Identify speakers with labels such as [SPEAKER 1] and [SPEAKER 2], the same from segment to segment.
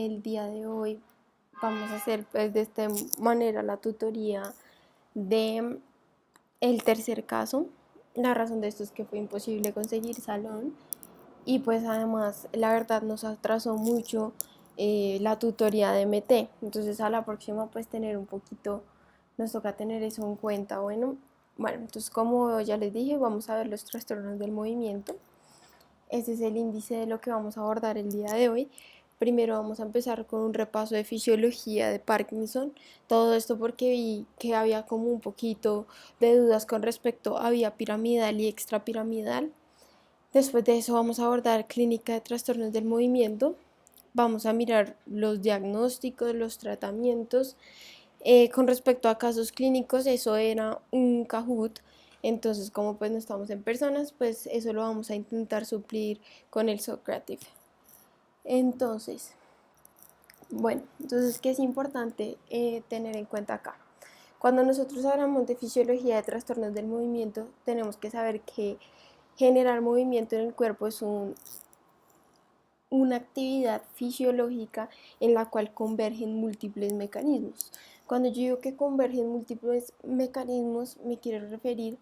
[SPEAKER 1] El día de hoy vamos a hacer pues de esta manera la tutoría de el tercer caso. La razón de esto es que fue imposible conseguir salón y pues además la verdad nos atrasó mucho la tutoría de MT. Entonces a la próxima pues tener un poquito, nos toca tener eso en cuenta. Bueno, entonces como ya les dije, vamos a ver los trastornos del movimiento. Este es el índice de lo que vamos a abordar el día de hoy. Primero vamos a empezar con un repaso de fisiología de Parkinson. Todo esto porque vi que había como un poquito de dudas con respecto a vía piramidal y extrapiramidal. Después de eso vamos a abordar clínica de trastornos del movimiento. Vamos a mirar los diagnósticos, los tratamientos. Con respecto a casos clínicos, eso era un Kahoot. Entonces, como pues no estamos en personas, pues eso lo vamos a intentar suplir con el Socrative. Entonces, ¿qué es importante tener en cuenta acá? Cuando nosotros hablamos de fisiología de trastornos del movimiento, tenemos que saber que generar movimiento en el cuerpo es una actividad fisiológica en la cual convergen múltiples mecanismos. Cuando yo digo que convergen múltiples mecanismos, me quiero referir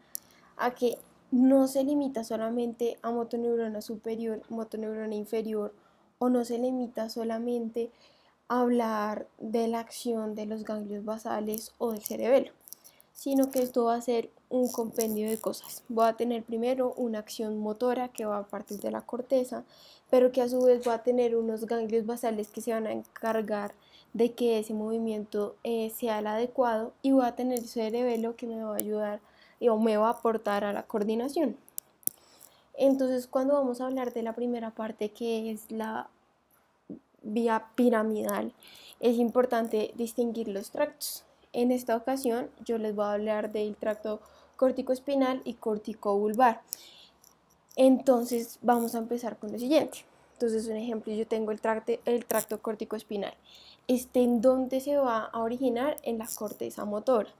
[SPEAKER 1] a que no se limita solamente a motoneurona superior, motoneurona inferior, o no se limita solamente a hablar de la acción de los ganglios basales o del cerebelo, sino que esto va a ser un compendio de cosas. Voy a tener primero una acción motora que va a partir de la corteza, pero que a su vez va a tener unos ganglios basales que se van a encargar de que ese movimiento sea el adecuado, y voy a tener el cerebelo que me va a ayudar o me va a aportar a la coordinación. Entonces, cuando vamos a hablar de la primera parte, que es la vía piramidal, es importante distinguir los tractos. En esta ocasión yo les voy a hablar del tracto córtico-espinal y córtico-vulvar. Entonces vamos a empezar con lo siguiente. Entonces, un ejemplo, yo tengo el tracto córtico-espinal. ¿En dónde se va a originar? En la corteza motora.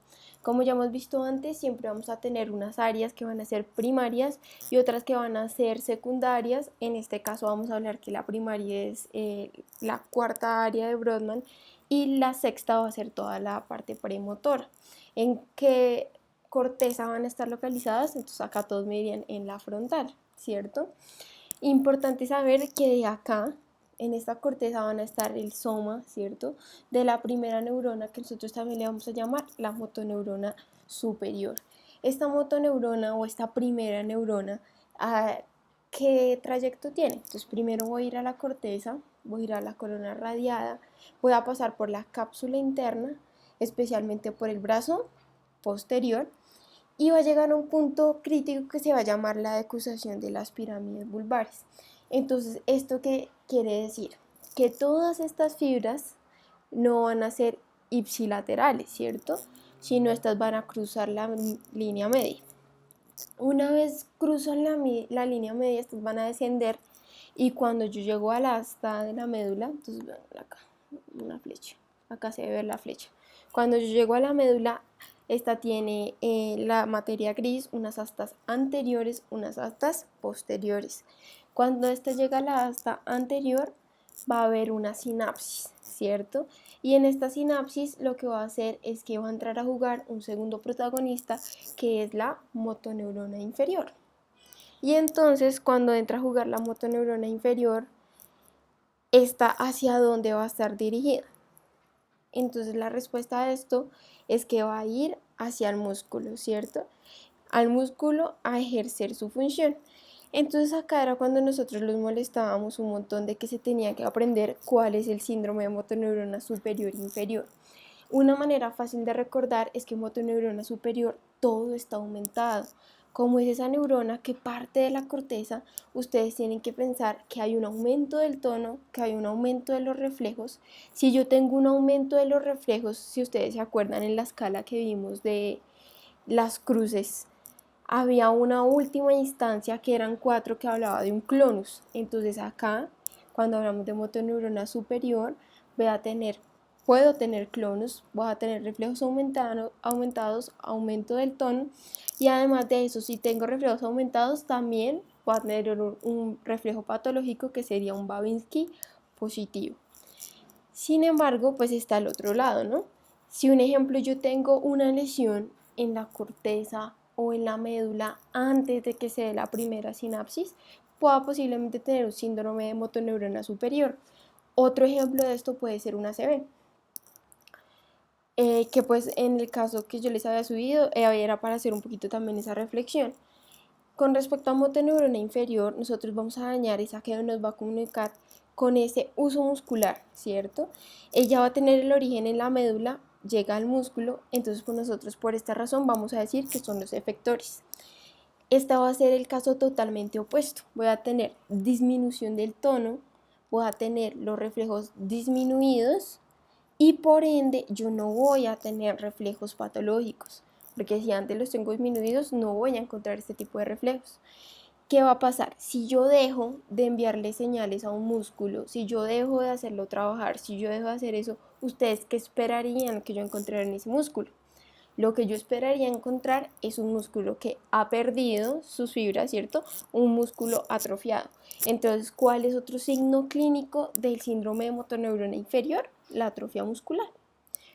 [SPEAKER 1] Como ya hemos visto antes, siempre vamos a tener unas áreas que van a ser primarias y otras que van a ser secundarias. En este caso vamos a hablar que la primaria es la cuarta área de Brodmann y la sexta va a ser toda la parte premotora. ¿En qué corteza van a estar localizadas? Entonces acá todos me dirían en la frontal, ¿cierto? Importante saber que de acá, en esta corteza, van a estar el soma, ¿cierto? De la primera neurona, que nosotros también le vamos a llamar la motoneurona superior. Esta motoneurona o esta primera neurona, ¿qué trayecto tiene? Entonces primero voy a ir a la corteza, voy a ir a la corona radiada, voy a pasar por la cápsula interna, especialmente por el brazo posterior, y va a llegar a un punto crítico que se va a llamar la decusación de las pirámides vulvares. Entonces, ¿esto qué quiere decir? Que todas estas fibras no van a ser ipsilaterales, ¿cierto? Sino estas van a cruzar la línea media. Una vez cruzan la línea media, estas van a descender, y cuando yo llego al asta de la médula, entonces vean acá, una flecha, acá se ve ver la flecha. Cuando yo llego a la médula, esta tiene la materia gris, unas astas anteriores, unas astas posteriores. Cuando esta llega a la asta anterior, va a haber una sinapsis, ¿cierto? Y en esta sinapsis lo que va a hacer es que va a entrar a jugar un segundo protagonista, que es la motoneurona inferior. Y entonces cuando entra a jugar la motoneurona inferior, ¿esta hacia dónde va a estar dirigida? Entonces la respuesta a esto es que va a ir hacia el músculo, ¿cierto? Al músculo a ejercer su función. Entonces acá era cuando nosotros los molestábamos un montón de que se tenía que aprender cuál es el síndrome de motoneurona superior e inferior. Una manera fácil de recordar es que en motoneurona superior todo está aumentado. Como es esa neurona que parte de la corteza, ustedes tienen que pensar que hay un aumento del tono, que hay un aumento de los reflejos. Si yo tengo un aumento de los reflejos, si ustedes se acuerdan en la escala que vimos de las cruces, había una última instancia que eran 4 que hablaba de un clonus. Entonces acá, cuando hablamos de motoneurona superior, puedo tener clonus, voy a tener reflejos aumentados, aumento del tono, y además de eso, si tengo reflejos aumentados, también voy a tener un reflejo patológico que sería un Babinski positivo. Sin embargo, pues está el otro lado, ¿no? Si un ejemplo yo tengo una lesión en la corteza o en la médula antes de que se dé la primera sinapsis, pueda posiblemente tener un síndrome de motoneurona superior. Otro ejemplo de esto puede ser una ACV. Que pues en el caso que yo les había subido era para hacer un poquito también esa reflexión. Con respecto a motoneurona inferior, nosotros vamos a dañar esa que nos va a comunicar con ese uso muscular, ¿cierto? Ella va a tener el origen en la médula, llega al músculo, entonces pues nosotros por esta razón vamos a decir que son los efectores. Este va a ser el caso totalmente opuesto. Voy a tener disminución del tono, voy a tener los reflejos disminuidos y por ende yo no voy a tener reflejos patológicos, porque si antes los tengo disminuidos no voy a encontrar este tipo de reflejos. ¿Qué va a pasar? Si yo dejo de enviarle señales a un músculo, si yo dejo de hacerlo trabajar, si yo dejo de hacer eso, ¿ustedes qué esperarían que yo encontrara en ese músculo? Lo que yo esperaría encontrar es un músculo que ha perdido sus fibras, ¿cierto? Un músculo atrofiado. Entonces, ¿cuál es otro signo clínico del síndrome de motoneurona inferior? La atrofia muscular.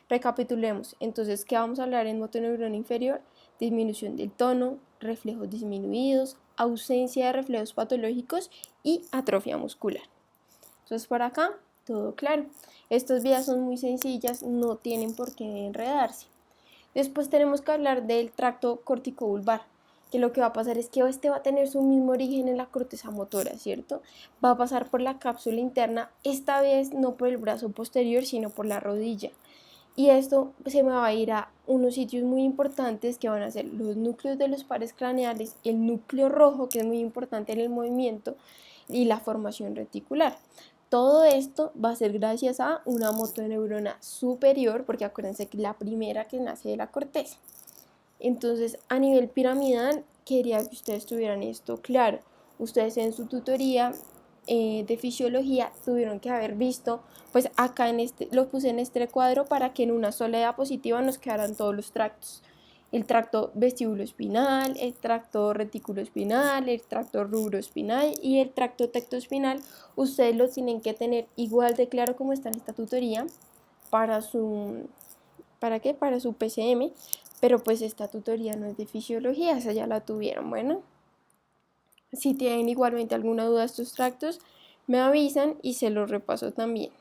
[SPEAKER 1] Recapitulemos. Entonces, ¿qué vamos a hablar en motoneurona inferior? Disminución del tono, reflejos disminuidos, ausencia de reflejos patológicos y atrofia muscular. Entonces, por acá, todo claro. Estas vías son muy sencillas, no tienen por qué enredarse. Después tenemos que hablar del tracto corticovulvar, que lo que va a pasar es que este va a tener su mismo origen en la corteza motora, ¿cierto? Va a pasar por la cápsula interna, esta vez no por el brazo posterior, sino por la rodilla. Y esto se me va a ir a unos sitios muy importantes que van a ser los núcleos de los pares craneales, el núcleo rojo, que es muy importante en el movimiento, y la formación reticular. Todo esto va a ser gracias a una motoneurona superior, porque acuérdense que es la primera que nace de la corteza. Entonces, a nivel piramidal, quería que ustedes tuvieran esto claro. Ustedes en su tutoría de fisiología tuvieron que haber visto, pues acá lo puse en este cuadro para que en una sola diapositiva nos quedaran todos los tractos. El tracto vestíbulo-espinal, el tracto retículo-espinal, el tracto rubro-espinal y el tracto tectoespinal. Ustedes lo tienen que tener igual de claro como está en esta tutoría para su, ¿para qué? Para su PCM, pero pues esta tutoría no es de fisiología, esa ya la tuvieron. Bueno, si tienen igualmente alguna duda de estos tractos, me avisan y se los repaso también.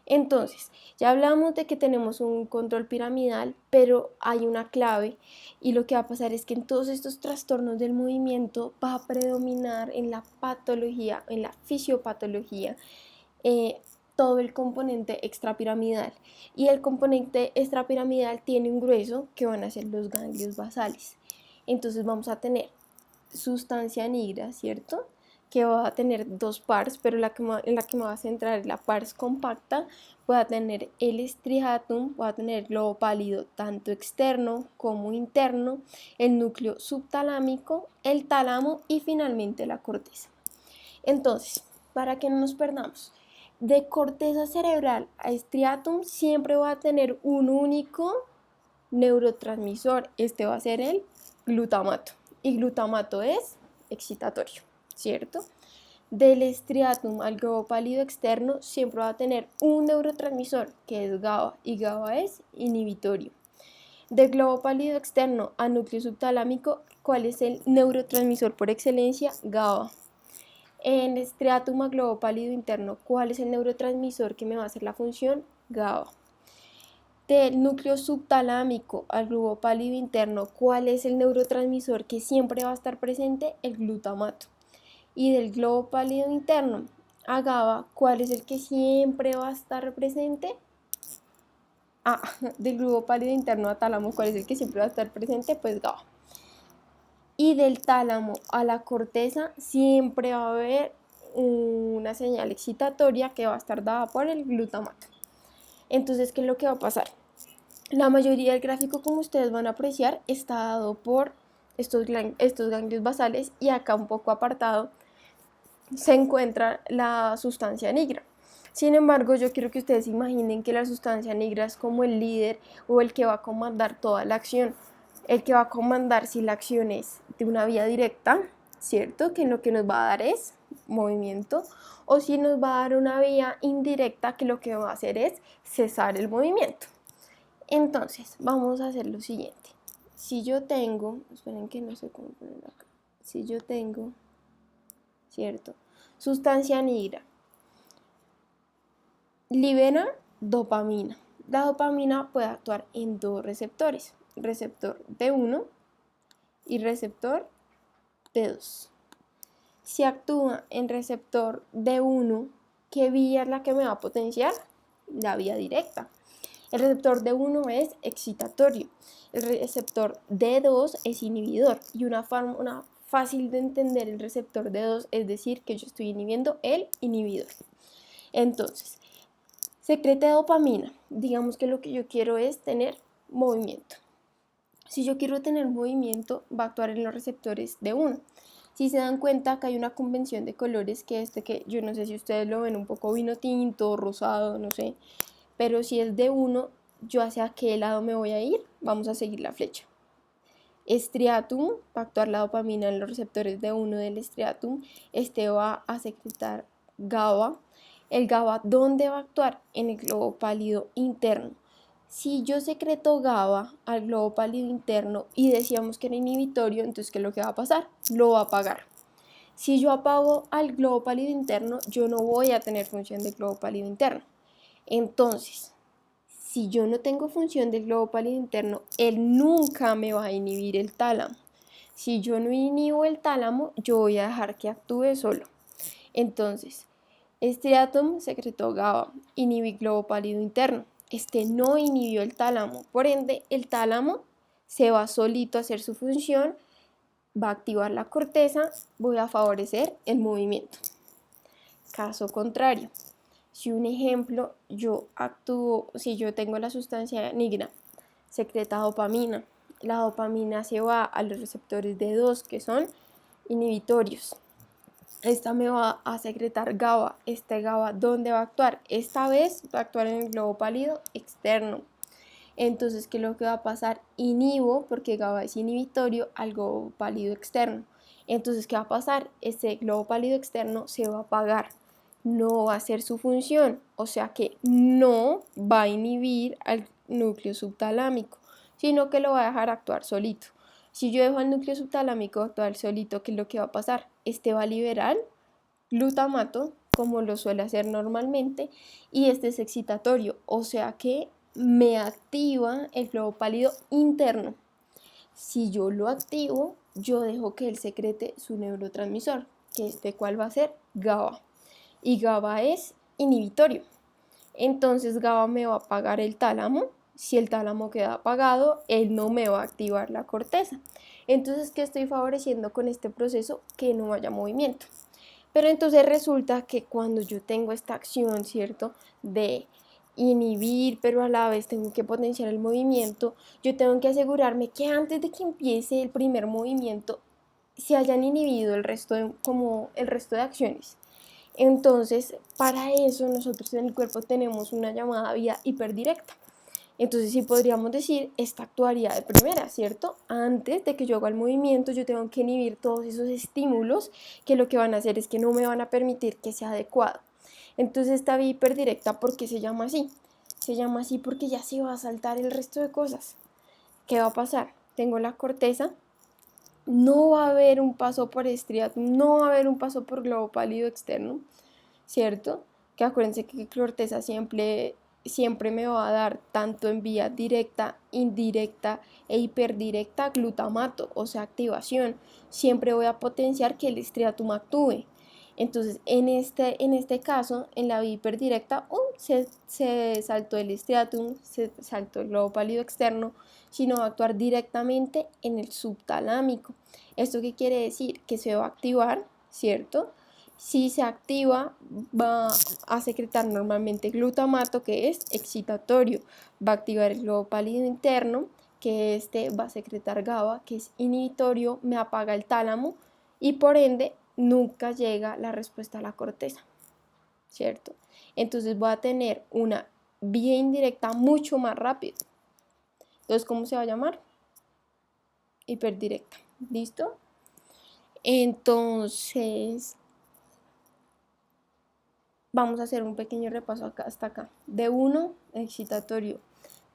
[SPEAKER 1] Entonces, ya hablamos de que tenemos un control piramidal, pero hay una clave y lo que va a pasar es que en todos estos trastornos del movimiento va a predominar en la patología, en la fisiopatología, todo el componente extrapiramidal. Y el componente extrapiramidal tiene un grueso que van a ser los ganglios basales. Entonces vamos a tener sustancia nigra, ¿cierto? Que va a tener dos pars, pero en la que me va a centrar es la pars compacta. Voy a tener el striatum, voy a tener el globo pálido tanto externo como interno, el núcleo subtalámico, el tálamo y finalmente la corteza. Entonces, para que no nos perdamos, de corteza cerebral a striatum siempre va a tener un único neurotransmisor. Este va a ser el glutamato. Y glutamato es excitatorio, ¿cierto? Del striatum al globo pálido externo siempre va a tener un neurotransmisor que es GABA y GABA es inhibitorio. Del globo pálido externo al núcleo subtalámico, ¿cuál es el neurotransmisor por excelencia? GABA. En striatum a globo pálido interno, ¿cuál es el neurotransmisor que me va a hacer la función? GABA. Del núcleo subtalámico al globo pálido interno, ¿cuál es el neurotransmisor que siempre va a estar presente? El glutamato. Y del globo pálido interno a GABA, ¿cuál es el que siempre va a estar presente? Del globo pálido interno a tálamo, ¿cuál es el que siempre va a estar presente? Pues GABA. Y del tálamo a la corteza siempre va a haber una señal excitatoria que va a estar dada por el glutamato. Entonces, ¿qué es lo que va a pasar? La mayoría del gráfico, como ustedes van a apreciar, está dado por estos ganglios basales y acá un poco apartado se encuentra la sustancia negra. Sin embargo, yo quiero que ustedes imaginen que la sustancia negra es como el líder o el que va a comandar toda la acción. El que va a comandar si la acción es de una vía directa, ¿cierto? Que lo que nos va a dar es movimiento, o si nos va a dar una vía indirecta que lo que va a hacer es cesar el movimiento. Entonces, vamos a hacer lo siguiente. Si yo tengo, esperen que no sé cómo ponerlo acá. Si yo tengo, ¿cierto? Sustancia negra, libera dopamina. La dopamina puede actuar en dos receptores, receptor D1 y receptor D2. Si actúa en receptor D1, ¿qué vía es la que me va a potenciar? La vía directa. El receptor D1 es excitatorio, el receptor D2 es inhibidor, y una forma fácil de entender el receptor D2 es decir que yo estoy inhibiendo el inhibidor. Entonces, secreta dopamina. Digamos que lo que yo quiero es tener movimiento. Si yo quiero tener movimiento, va a actuar en los receptores D1. Si se dan cuenta, acá hay una convención de colores que yo no sé si ustedes lo ven un poco vino tinto, rosado, no sé. Pero si es D1, yo hacia qué lado me voy a ir, vamos a seguir la flecha. Striatum, va a actuar la dopamina en los receptores D1 del striatum. Este va a secretar GABA. El GABA, ¿dónde va a actuar? En el globo pálido interno. Si yo secreto GABA al globo pálido interno y decíamos que era inhibitorio, entonces ¿qué es lo que va a pasar? Lo va a apagar. Si yo apago al globo pálido interno, yo no voy a tener función del globo pálido interno. Entonces, si yo no tengo función del globo pálido interno, él nunca me va a inhibir el tálamo. Si yo no inhibo el tálamo, yo voy a dejar que actúe solo. Entonces, striatum secretó GABA, inhibí globo pálido interno. Este no inhibió el tálamo, por ende, el tálamo se va solito a hacer su función, va a activar la corteza, voy a favorecer el movimiento. Caso contrario, si un ejemplo, si yo tengo la sustancia negra, secreta dopamina, la dopamina se va a los receptores D2 que son inhibitorios. Esta me va a secretar GABA. Este GABA, ¿dónde va a actuar? Esta vez va a actuar en el globo pálido externo. Entonces, ¿qué es lo que va a pasar? Inhibo, porque GABA es inhibitorio, al globo pálido externo. Entonces, ¿qué va a pasar? Este globo pálido externo se va a apagar. No va a hacer su función, o sea que no va a inhibir al núcleo subtalámico, sino que lo va a dejar actuar solito. Si yo dejo al núcleo subtalámico actuar solito, ¿qué es lo que va a pasar? Este va a liberar glutamato, como lo suele hacer normalmente, y este es excitatorio, o sea que me activa el globo pálido interno. Si yo lo activo, yo dejo que él secrete su neurotransmisor, que ¿cuál va a ser? GABA. Y GABA es inhibitorio. Entonces GABA me va a apagar el tálamo. Si el tálamo queda apagado, él no me va a activar la corteza. Entonces, ¿qué estoy favoreciendo con este proceso? Que no haya movimiento. Pero entonces resulta que cuando yo tengo esta acción, ¿cierto? De inhibir, pero a la vez tengo que potenciar el movimiento, yo tengo que asegurarme que antes de que empiece el primer movimiento se hayan inhibido como el resto de acciones. Entonces, para eso nosotros en el cuerpo tenemos una llamada vía hiperdirecta. Entonces, sí podríamos decir, esta actuaría de primera, ¿cierto? Antes de que yo haga el movimiento, yo tengo que inhibir todos esos estímulos que lo que van a hacer es que no me van a permitir que sea adecuado. Entonces, esta vía hiperdirecta, ¿por qué se llama así? Se llama así porque ya se va a saltar el resto de cosas. ¿Qué va a pasar? Tengo la corteza, no va a haber un paso por estriatum, no va a haber un paso por globo pálido externo, ¿cierto? Que acuérdense que corteza siempre me va a dar tanto en vía directa, indirecta e hiperdirecta glutamato, o sea, activación. Siempre voy a potenciar que el striatum actúe. Entonces, en este caso, en la vía hiperdirecta, se saltó el striatum, se saltó el globo pálido externo, sino va a actuar directamente en el subtalámico. ¿Esto qué quiere decir? Que se va a activar, ¿cierto? Si se activa, va a secretar normalmente glutamato, que es excitatorio. Va a activar el globo pálido interno, que este va a secretar GABA, que es inhibitorio, me apaga el tálamo y por ende nunca llega la respuesta a la corteza, ¿cierto? Entonces voy a tener una vía indirecta mucho más rápido. Entonces, ¿cómo se va a llamar? Hiperdirecta. ¿Listo? Entonces, vamos a hacer un pequeño repaso acá, hasta acá. D1, excitatorio.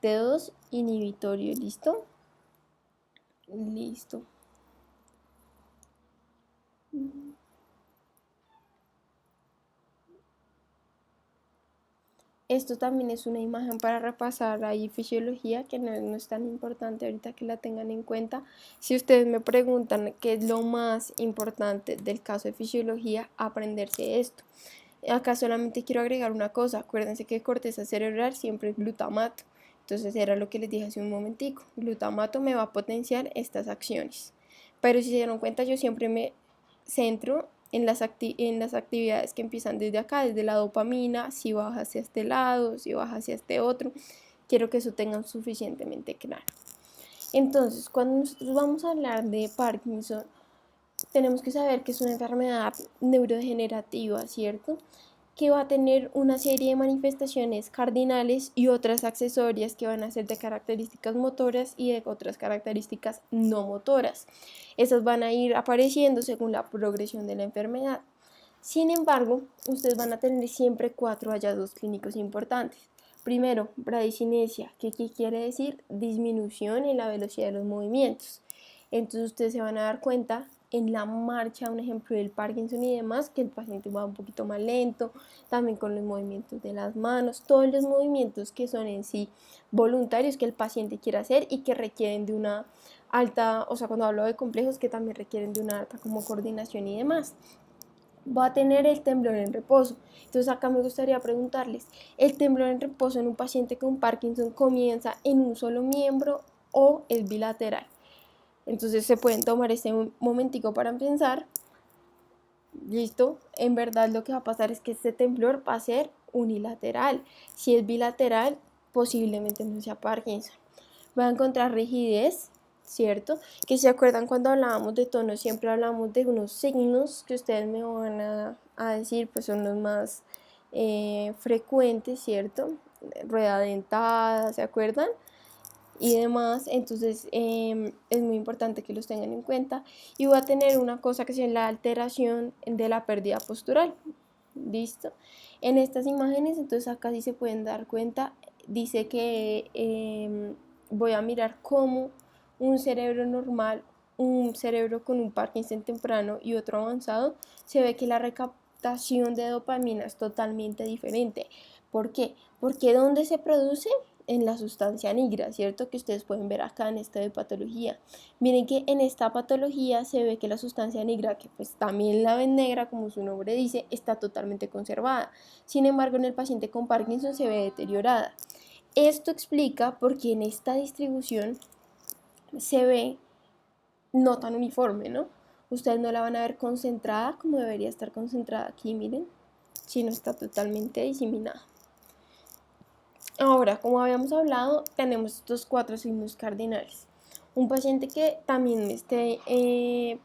[SPEAKER 1] D2, inhibitorio. ¿Listo? Listo. Esto también es una imagen para repasar ahí fisiología, que no es tan importante ahorita que la tengan en cuenta. Si ustedes me preguntan qué es lo más importante del caso de fisiología, aprenderse esto. Acá solamente quiero agregar una cosa, acuérdense que corteza cerebral siempre es glutamato. Entonces era lo que les dije hace un momentico, glutamato me va a potenciar estas acciones. Pero si se dieron cuenta, yo siempre me centro en las actividades que empiezan desde acá, desde la dopamina, si baja hacia este lado, si baja hacia este otro. Quiero que eso tengan suficientemente claro. Entonces, cuando nosotros vamos a hablar de Parkinson, tenemos que saber que es una enfermedad neurodegenerativa, ¿cierto? Que va a tener una serie de manifestaciones cardinales y otras accesorias que van a ser de características motoras y de otras características no motoras. Esas van a ir apareciendo según la progresión de la enfermedad. Sin embargo, ustedes van a tener siempre 4 hallazgos clínicos importantes. Primero, bradicinesia, que ¿qué quiere decir? Disminución en la velocidad de los movimientos. Entonces ustedes se van a dar cuenta en la marcha, un ejemplo del Parkinson y demás, que el paciente va un poquito más lento, también con los movimientos de las manos, todos los movimientos que son en sí voluntarios que el paciente quiere hacer y que requieren de una alta, o sea, cuando hablo de complejos, que también requieren de una alta como coordinación y demás. Va a tener el temblor en reposo. Entonces acá me gustaría preguntarles, ¿el temblor en reposo en un paciente con Parkinson comienza en un solo miembro o es bilateral? Entonces se pueden tomar este momentico para pensar. Listo, en verdad lo que va a pasar es que este temblor va a ser unilateral. Si es bilateral, posiblemente no sea Parkinson. Va a encontrar rigidez, ¿cierto? Que si se acuerdan cuando hablábamos de tono, siempre hablamos de unos signos que ustedes me van a decir, pues son los más frecuentes, ¿cierto? Rueda dentada, ¿se acuerdan? Y demás, entonces es muy importante que los tengan en cuenta. Y voy a tener una cosa que es la alteración de la pérdida postural. ¿Listo? En estas imágenes, entonces acá sí se pueden dar cuenta, dice que voy a mirar cómo un cerebro normal, un cerebro con un Parkinson temprano y otro avanzado, se ve que la recaptación de dopamina es totalmente diferente. ¿Por qué? Porque ¿dónde se produce? En la sustancia negra, ¿cierto? Que ustedes pueden ver acá en esta de patología. Miren que en esta patología se ve que la sustancia negra, que pues también la ven negra como su nombre dice, está totalmente conservada. Sin embargo, en el paciente con Parkinson se ve deteriorada. Esto explica por qué en esta distribución se ve no tan uniforme, ¿no? Ustedes no la van a ver concentrada como debería estar concentrada aquí, miren, sino está totalmente diseminada. Ahora, como habíamos hablado, tenemos estos 4 signos cardinales. Un paciente que también esté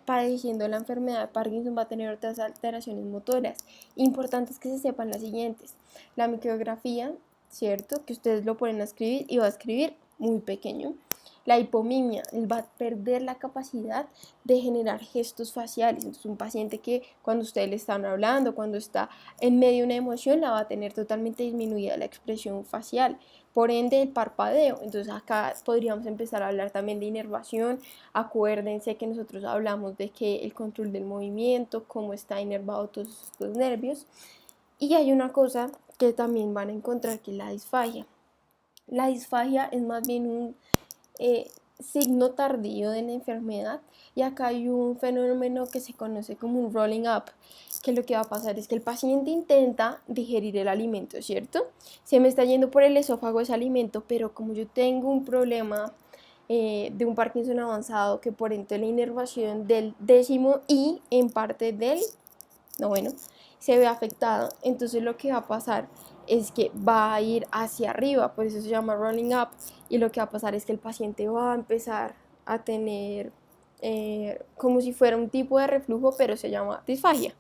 [SPEAKER 1] padeciendo la enfermedad de Parkinson va a tener otras alteraciones motoras. Importantes que se sepan las siguientes. La micrografía, ¿cierto? Que ustedes lo ponen a escribir y va a escribir muy pequeño. La hipomimia, él va a perder la capacidad de generar gestos faciales. Entonces, un paciente que cuando ustedes le están hablando, cuando está en medio de una emoción, la va a tener totalmente disminuida la expresión facial. Por ende, el parpadeo. Entonces, acá podríamos empezar a hablar también de inervación. Acuérdense que nosotros hablamos de que el control del movimiento, cómo está inervado todos estos nervios. Y hay una cosa que también van a encontrar, que es la disfagia. La disfagia es más bien un signo tardío de la enfermedad, y acá hay un fenómeno que se conoce como un rolling up, que lo que va a pasar es que el paciente intenta digerir el alimento, ¿cierto? Se me está yendo por el esófago ese alimento, pero como yo tengo un problema de un Parkinson avanzado, que por ende la inervación del 10º y en parte del noveno se ve afectado, entonces lo que va a pasar es que va a ir hacia arriba, por eso se llama rolling up, y lo que va a pasar es que el paciente va a empezar a tener como si fuera un tipo de reflujo, pero se llama disfagia.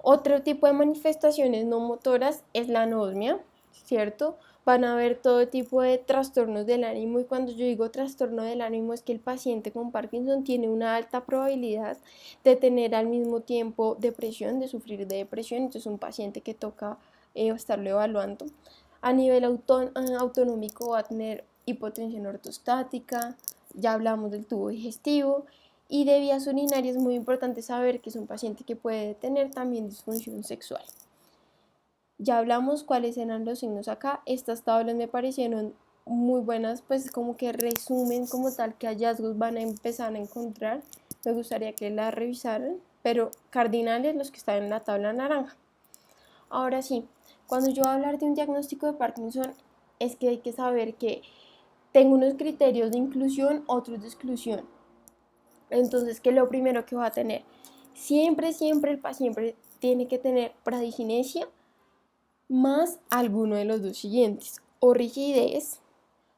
[SPEAKER 1] Otro tipo de manifestaciones no motoras es la anosmia, ¿cierto? Van a haber todo tipo de trastornos del ánimo, y cuando yo digo trastorno del ánimo es que el paciente con Parkinson tiene una alta probabilidad de tener al mismo tiempo depresión, de sufrir de depresión. Entonces un paciente que toca estarlo evaluando. A nivel autonómico va a tener hipotensión ortostática, ya hablamos del tubo digestivo, y de vías urinarias es muy importante saber que es un paciente que puede tener también disfunción sexual. Ya hablamos cuáles eran los signos acá. Estas tablas me parecieron muy buenas, pues como que resumen como tal qué hallazgos van a empezar a encontrar. Me gustaría que las revisaran, pero cardinales los que están en la tabla naranja. Ahora sí, cuando yo voy a hablar de un diagnóstico de Parkinson, es que hay que saber que tengo unos criterios de inclusión, otros de exclusión. Entonces, ¿qué es lo primero que va a tener? Siempre el paciente tiene que tener bradiginesia más alguno de los dos siguientes, o rigidez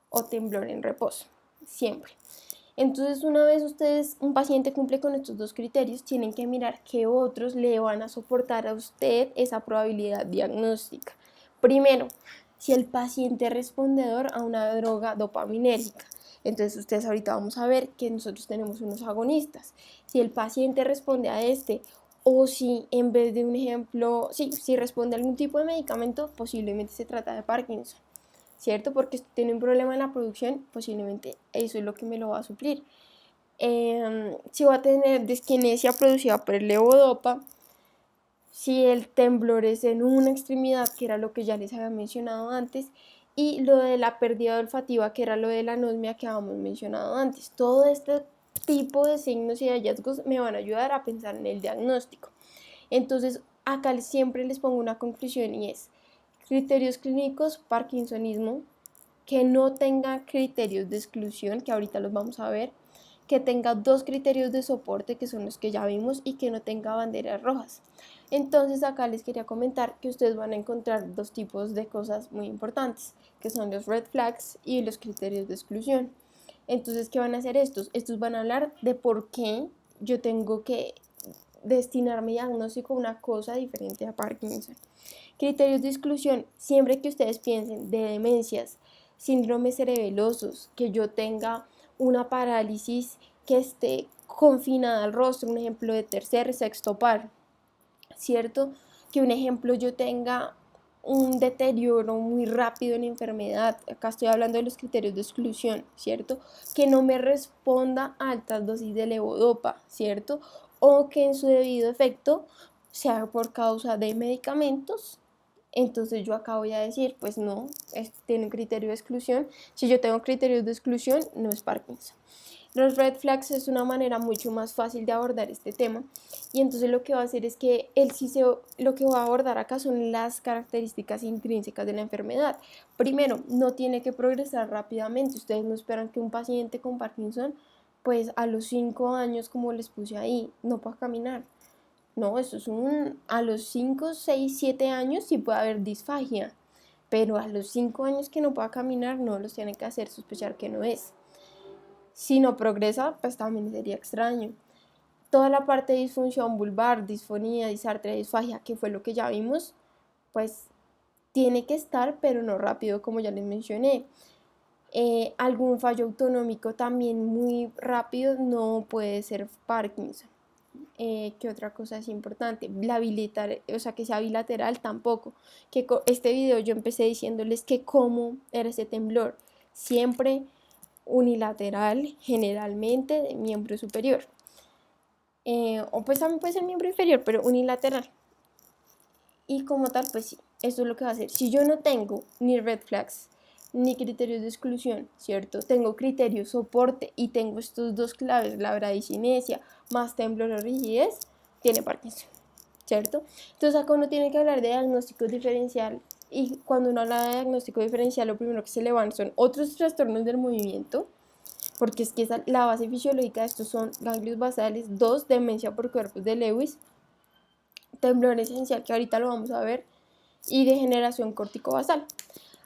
[SPEAKER 1] o temblor en reposo, siempre. Entonces, una vez un paciente cumple con estos dos criterios, tienen que mirar qué otros le van a soportar a usted esa probabilidad diagnóstica. Primero, si el paciente es respondedor a una droga dopaminérgica. Entonces, ustedes ahorita vamos a ver que nosotros tenemos unos agonistas. Si el paciente responde a este, o si en vez de un ejemplo, si responde a algún tipo de medicamento, posiblemente se trata de Parkinson, ¿cierto? Porque si tiene un problema en la producción, posiblemente eso es lo que me lo va a suplir. Si va a tener disquinesia producida por el levodopa, si el temblor es en una extremidad, que era lo que ya les había mencionado antes, y lo de la pérdida olfativa, que era lo de la anosmia que habíamos mencionado antes. Todo este tipo de signos y hallazgos me van a ayudar a pensar en el diagnóstico. Entonces, acá siempre les pongo una conclusión, y es: criterios clínicos, parkinsonismo, que no tenga criterios de exclusión, que ahorita los vamos a ver, que tenga dos criterios de soporte, que son los que ya vimos, y que no tenga banderas rojas. Entonces acá les quería comentar que ustedes van a encontrar dos tipos de cosas muy importantes, que son los red flags y los criterios de exclusión. Entonces, ¿qué van a hacer estos? Estos van a hablar de por qué yo tengo que destinar mi diagnóstico a una cosa diferente a Parkinson. Criterios de exclusión: siempre que ustedes piensen de demencias, síndromes cerebelosos, que yo tenga una parálisis que esté confinada al rostro, un ejemplo de tercer, sexto par, ¿cierto? Que un ejemplo yo tenga un deterioro muy rápido en la enfermedad, acá estoy hablando de los criterios de exclusión, ¿cierto? Que no me responda a altas dosis de levodopa, ¿cierto? O que en su debido efecto sea por causa de medicamentos. Entonces yo acá voy a decir, pues no, tiene un criterio de exclusión. Si yo tengo criterios de exclusión, no es Parkinson. Los red flags es una manera mucho más fácil de abordar este tema, y entonces lo que va a hacer es que lo que va a abordar acá son las características intrínsecas de la enfermedad. Primero, no tiene que progresar rápidamente. Ustedes no esperan que un paciente con Parkinson, pues a los 5 años, como les puse ahí, no pueda caminar. No, eso es a los 5, 6, 7 años sí puede haber disfagia, pero a los 5 años que no pueda caminar no los tienen que hacer sospechar que no es. Si no progresa, pues también sería extraño. Toda la parte de disfunción vulvar, disfonía, disartria, disfagia, que fue lo que ya vimos, pues tiene que estar, pero no rápido, como ya les mencioné. Algún fallo autonómico también muy rápido no puede ser Parkinson. ¿Qué otra cosa es importante? O sea, que sea bilateral tampoco. Que este video yo empecé diciéndoles que cómo era ese temblor. Siempre unilateral, generalmente de miembro superior. O pues también puede ser miembro inferior, pero unilateral. Y como tal, pues sí, esto es lo que va a hacer. Si yo no tengo ni red flags, ni criterios de exclusión, ¿cierto? Tengo criterios soporte y tengo estos dos claves, la bradicinesia más temblor o rigidez, tiene Parkinson, ¿cierto? Entonces acá uno tiene que hablar de diagnóstico diferencial, y cuando uno habla de diagnóstico diferencial, lo primero que se le van son otros trastornos del movimiento, porque es que la base fisiológica de estos son ganglios basales, 2, demencia por cuerpos de Lewis, temblor esencial, que ahorita lo vamos a ver, y degeneración corticobasal.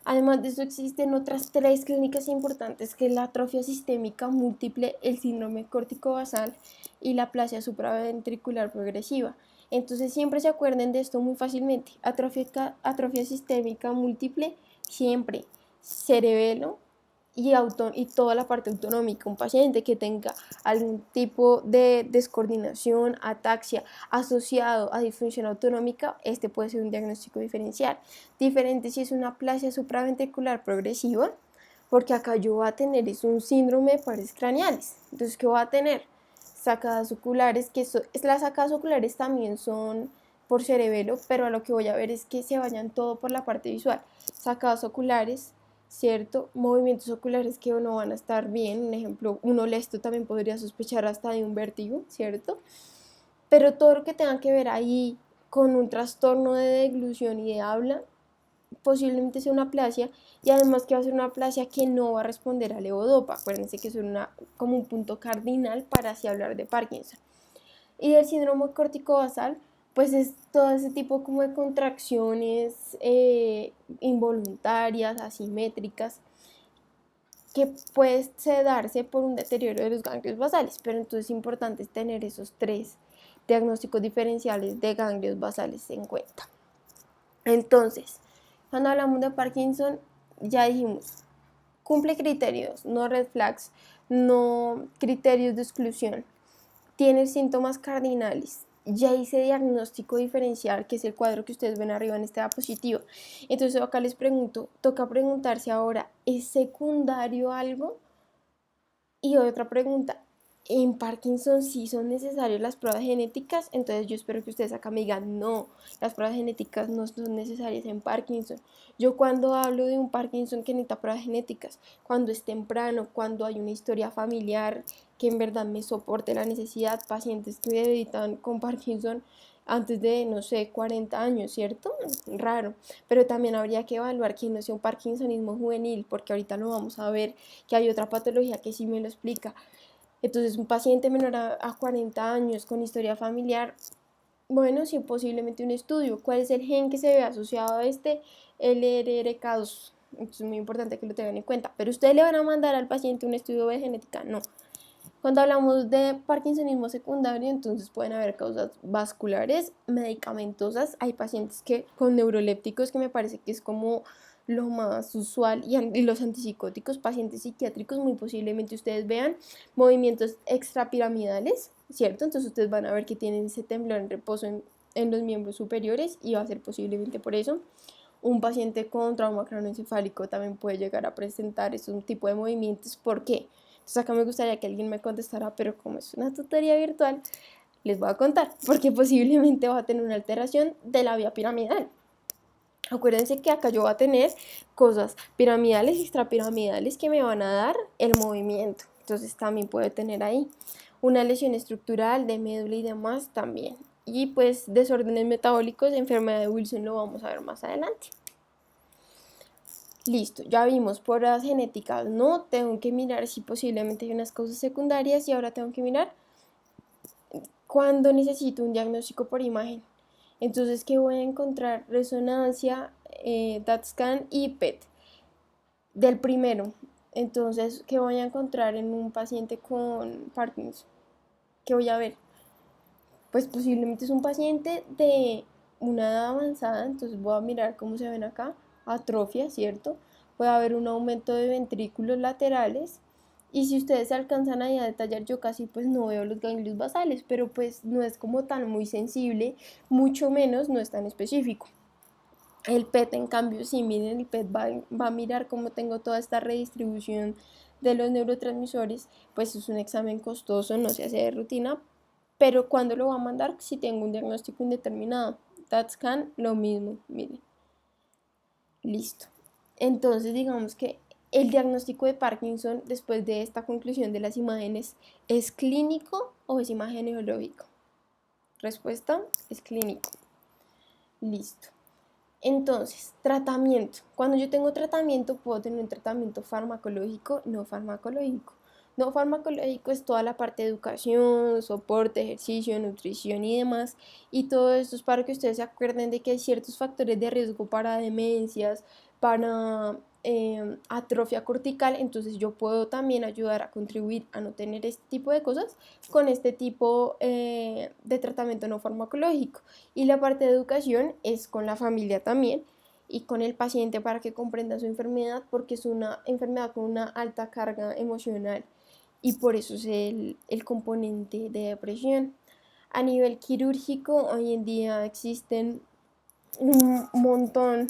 [SPEAKER 1] Además de eso, existen otras 3 clínicas importantes, que es la atrofia sistémica múltiple, el síndrome corticobasal y la aplasia supraventricular progresiva. Entonces siempre se acuerden de esto muy fácilmente. Atrofia sistémica múltiple, siempre cerebelo y toda la parte autonómica. Un paciente que tenga algún tipo de descoordinación, ataxia asociado a disfunción autonómica, este puede ser un diagnóstico diferencial. Diferente si es una aplasia supraventricular progresiva, porque acá yo voy a tener es un síndrome de pares craneales. Entonces, ¿qué voy a tener? Sacadas oculares, las sacadas oculares también son por cerebelo, pero a lo que voy a ver es que se vayan todo por la parte visual. Sacadas oculares, ¿cierto? Movimientos oculares que no van a estar bien. Un ejemplo, uno lesto también podría sospechar hasta de un vértigo, ¿cierto? Pero todo lo que tenga que ver ahí con un trastorno de deglución y de habla, posiblemente sea una aplasia, y además que va a ser una aplasia que no va a responder al levodopa. Acuérdense que es como un punto cardinal para así hablar de Parkinson. Y del síndrome córtico basal, pues es todo ese tipo como de contracciones involuntarias, asimétricas, que puede darse por un deterioro de los ganglios basales, pero entonces es importante tener esos 3 diagnósticos diferenciales de ganglios basales en cuenta. Entonces, cuando hablamos de Parkinson, ya dijimos, cumple criterios, no red flags, no criterios de exclusión, tiene síntomas cardinales, ya hice diagnóstico diferencial, que es el cuadro que ustedes ven arriba en este diapositivo. Entonces acá les pregunto, toca preguntarse ahora, ¿es secundario algo? Y otra pregunta, ¿en Parkinson sí son necesarias las pruebas genéticas? Entonces yo espero que ustedes acá me digan, no, las pruebas genéticas no son necesarias en Parkinson. Yo cuando hablo de un Parkinson que necesita pruebas genéticas, cuando es temprano, cuando hay una historia familiar que en verdad me soporte la necesidad, pacientes que debutan con Parkinson antes de, no sé, 40 años, ¿cierto? Raro. Pero también habría que evaluar que no sea un parkinsonismo juvenil, porque ahorita lo vamos a ver, que hay otra patología que sí me lo explica. Entonces, un paciente menor a 40 años con historia familiar, bueno, sí, posiblemente un estudio. ¿Cuál es el gen que se ve asociado a este? LRRK2. Entonces, es muy importante que lo tengan en cuenta. Pero ustedes le van a mandar al paciente un estudio de genética, no. Cuando hablamos de parkinsonismo secundario, entonces pueden haber causas vasculares, medicamentosas. Hay pacientes que con neurolépticos, que me parece que es como lo más usual, y los antipsicóticos, pacientes psiquiátricos, muy posiblemente ustedes vean movimientos extrapiramidales, ¿cierto? Entonces ustedes van a ver que tienen ese temblor en reposo en los miembros superiores, y va a ser posiblemente por eso. Un paciente con trauma craneoencefálico también puede llegar a presentar ese tipo de movimientos. ¿Por qué? Entonces acá me gustaría que alguien me contestara, pero como es una tutoría virtual, les voy a contar, porque posiblemente va a tener una alteración de la vía piramidal. Acuérdense que acá yo voy a tener cosas piramidales y extrapiramidales que me van a dar el movimiento. Entonces también puede tener ahí una lesión estructural de médula y demás también. Y pues desórdenes metabólicos, enfermedad de Wilson lo vamos a ver más adelante. Listo, ya vimos pruebas genéticas, no, tengo que mirar si posiblemente hay unas causas secundarias, y ahora tengo que mirar cuándo necesito un diagnóstico por imagen. Entonces, ¿qué voy a encontrar? Resonancia, DaTscan y PET del primero. Entonces, ¿qué voy a encontrar en un paciente con Parkinson? ¿Qué voy a ver? Pues posiblemente es un paciente de una edad avanzada, entonces voy a mirar cómo se ven acá, atrofia, ¿cierto? Puede haber un aumento de ventrículos laterales, y si ustedes alcanzan ahí a detallar, yo casi pues no veo los ganglios basales, pero pues no es como tan muy sensible, mucho menos no es tan específico. El PET, en cambio, sí, miren, el PET va a mirar cómo tengo toda esta redistribución de los neurotransmisores. Pues es un examen costoso, no se hace de rutina, pero cuando lo va a mandar, si tengo un diagnóstico indeterminado. DaTscan, lo mismo, miren. Listo. Entonces, digamos que el diagnóstico de Parkinson, después de esta conclusión de las imágenes, ¿es clínico o es imageneológico? Respuesta, es clínico. Listo. Entonces, tratamiento. Cuando yo tengo tratamiento, puedo tener un tratamiento farmacológico, no farmacológico. No farmacológico es toda la parte de educación, soporte, ejercicio, nutrición y demás. Y todo esto es para que ustedes se acuerden de que hay ciertos factores de riesgo para demencias, para atrofia cortical, entonces yo puedo también ayudar a contribuir a no tener este tipo de cosas con este tipo de tratamiento no farmacológico. Y la parte de educación es con la familia también y con el paciente para que comprenda su enfermedad, porque es una enfermedad con una alta carga emocional y por eso es el componente de depresión. A nivel quirúrgico, hoy en día existen un montón,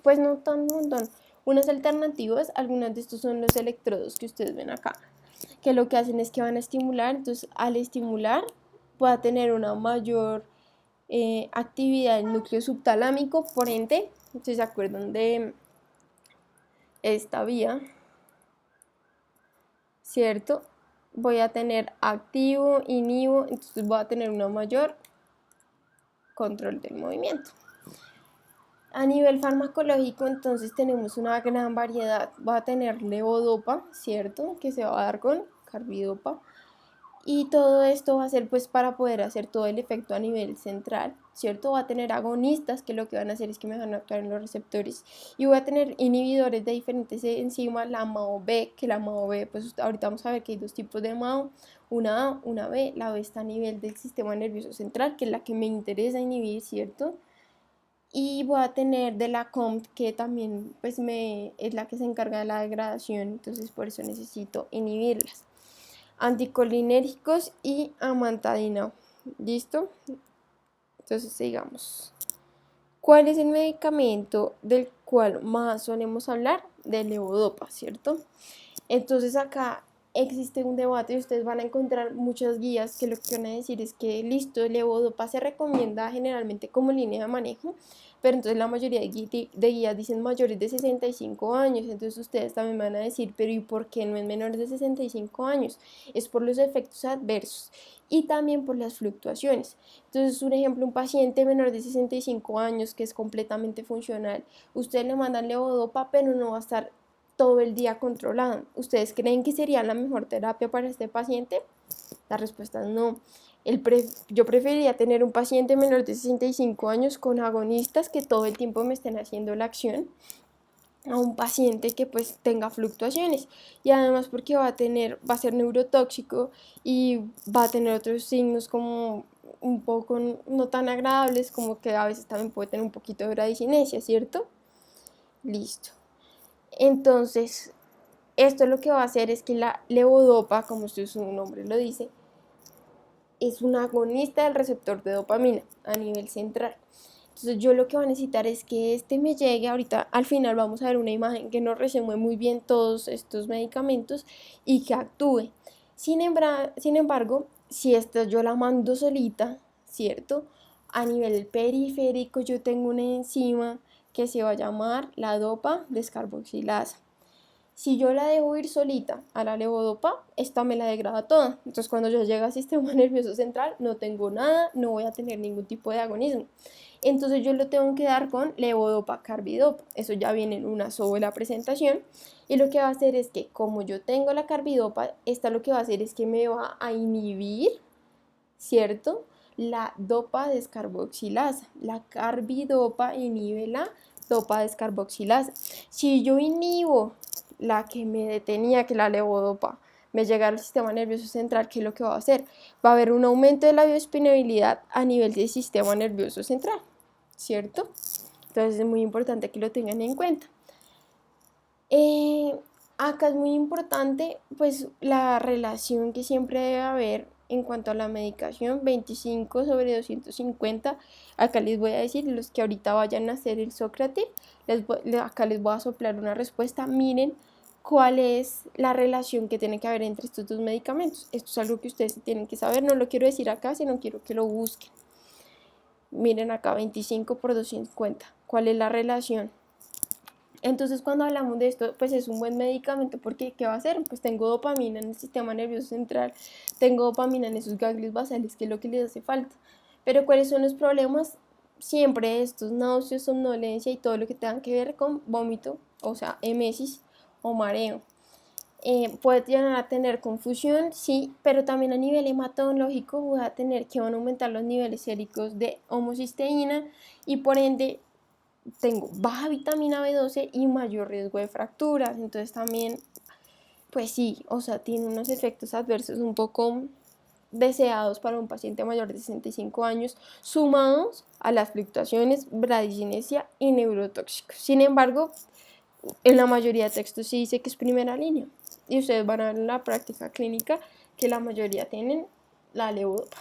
[SPEAKER 1] pues no tan un montón, unas alternativas. Algunos de estos son los electrodos que ustedes ven acá, que lo que hacen es que van a estimular, entonces al estimular pueda tener una mayor actividad del núcleo subtalámico, por ende, si se acuerdan de esta vía, ¿cierto? Voy a tener activo, inhibo, entonces voy a tener una mayor control del movimiento. A nivel farmacológico, entonces tenemos una gran variedad. Va a tener levodopa, ¿cierto? Que se va a dar con carbidopa. Y todo esto va a ser pues para poder hacer todo el efecto a nivel central, ¿cierto? Va a tener agonistas que lo que van a hacer es que me van a actuar en los receptores. Y voy a tener inhibidores de diferentes enzimas, la MAO-B, que la MAO-B, pues ahorita vamos a ver que hay dos tipos de MAO, una A, una B. La B está a nivel del sistema nervioso central, que es la que me interesa inhibir, ¿cierto? Y voy a tener de la COMT, que también pues es la que se encarga de la degradación, entonces por eso necesito inhibirlas. Anticolinérgicos y amantadina. ¿Listo? Entonces sigamos. ¿Cuál es el medicamento del cual más solemos hablar? Del levodopa, ¿cierto? Entonces acá existe un debate y ustedes van a encontrar muchas guías que lo que van a decir es que listo, el levodopa se recomienda generalmente como línea de manejo, pero entonces la mayoría de guías dicen mayores de 65 años, entonces ustedes también van a decir, pero ¿y por qué no es menores de 65 años? Es por los efectos adversos y también por las fluctuaciones. Entonces, un ejemplo, un paciente menor de 65 años que es completamente funcional, ustedes le mandan levodopa, pero no va a estar todo el día controlado. ¿Ustedes creen que sería la mejor terapia para este paciente? La respuesta es no. Yo preferiría tener un paciente menor de 65 años con agonistas que todo el tiempo me estén haciendo la acción, a un paciente que pues tenga fluctuaciones, y además porque va a ser neurotóxico y va a tener otros signos como un poco no tan agradables, como que a veces también puede tener un poquito de bradicinesia, ¿cierto? Listo. Entonces, esto lo que va a hacer es que la levodopa, como su nombre lo dice, es un agonista del receptor de dopamina a nivel central. Entonces yo lo que voy a necesitar es que este me llegue. Ahorita al final vamos a ver una imagen que nos resume muy bien todos estos medicamentos y que actúe. Sin embargo, si esta yo la mando solita, ¿cierto? A nivel periférico yo tengo una enzima que se va a llamar la dopa descarboxilasa. Si yo la dejo ir solita a la levodopa, esta me la degrada toda. Entonces cuando yo llegue al sistema nervioso central no tengo nada, no voy a tener ningún tipo de agonismo. Entonces yo lo tengo que dar con levodopa carbidopa. Eso ya viene en una sola presentación. Y lo que va a hacer es que como yo tengo la carbidopa, esta lo que va a hacer es que me va a inhibir, ¿cierto? La dopa descarboxilasa. La carbidopa inhibe la dopa descarboxilasa. Si yo inhibo la que me detenía, que la levodopa, me llega al sistema nervioso central, ¿qué es lo que va a hacer? Va a haber un aumento de la bioespinabilidad a nivel del sistema nervioso central, ¿cierto? Entonces es muy importante que lo tengan en cuenta. Acá es muy importante pues la relación que siempre debe haber en cuanto a la medicación, 25/250. Acá les voy a decir, los que ahorita vayan a hacer el Sócrates, acá les voy a soplar una respuesta. Miren cuál es la relación que tiene que haber entre estos dos medicamentos. Esto es algo que ustedes tienen que saber, no lo quiero decir acá, sino quiero que lo busquen. Miren acá, 25/250, ¿cuál es la relación? Entonces cuando hablamos de esto, pues es un buen medicamento porque ¿qué va a hacer? Pues tengo dopamina en el sistema nervioso central, tengo dopamina en esos ganglios basales, que es lo que les hace falta. Pero ¿cuáles son los problemas? Siempre estos: náuseas, somnolencia y todo lo que tenga que ver con vómito, o sea, emesis o mareo. Puede llegar a tener confusión, sí, pero también a nivel hematológico voy a tener que van a aumentar los niveles séricos de homocisteína y por ende tengo baja vitamina B12 y mayor riesgo de fracturas. Entonces también, pues sí, o sea, tiene unos efectos adversos un poco deseados para un paciente mayor de 65 años, sumados a las fluctuaciones, bradicinesia y neurotóxicos. Sin embargo, en la mayoría de textos sí dice que es primera línea. Y ustedes van a ver en la práctica clínica que la mayoría tienen la levodopa.